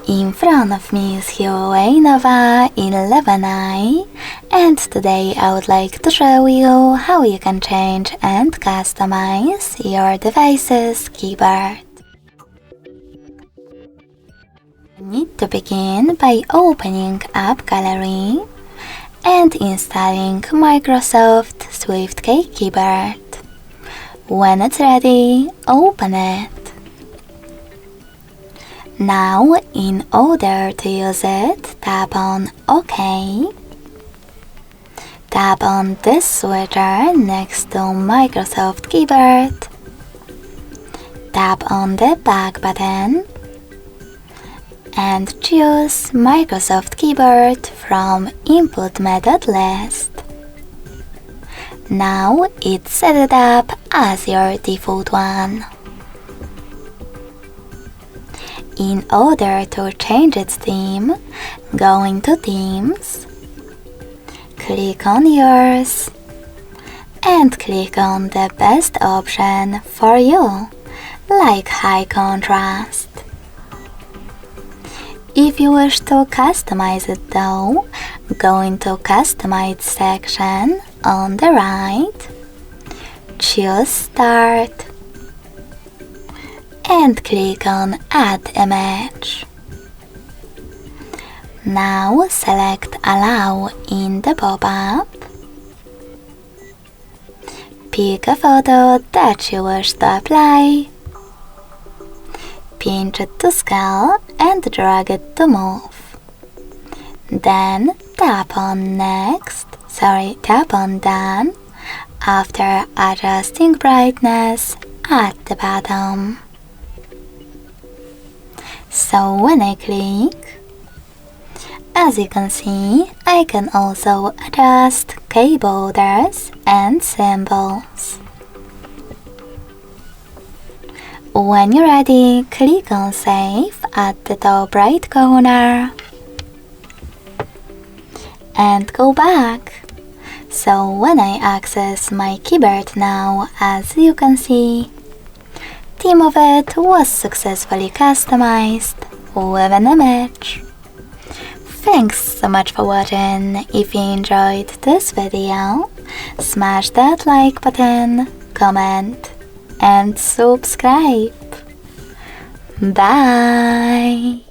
In front of me is Huawei Nova 11i, and today I would like to show you how you can change and customize your device's keyboard. You need to begin by opening App Gallery and installing Microsoft SwiftKey keyboard. When it's ready, open it. Now, in order to use it, tap on OK. Tap on this switcher next to Microsoft keyboard. Tap on the back button and choose Microsoft keyboard from input method list. Now it's set it up as your default one. In order to change its theme, go into Themes, click on Yours, and click on the best option for you, like High Contrast. If you wish to customize it though, go into Customize section on the right, choose Start, and click on Add Image. Now select Allow in the pop-up. Pick a photo that you wish to apply. Pinch it to scale and drag it to move. Then tap on Done after adjusting brightness at the bottom. So when I click, as you can see, I can also adjust key borders and symbols. When you're ready, click on Save at the top right corner and go back. So when I access my keyboard now, as you can see, theme of it was successfully customized with an image. Thanks so much for watching. If you enjoyed this video, smash that like button, comment, and subscribe. Bye!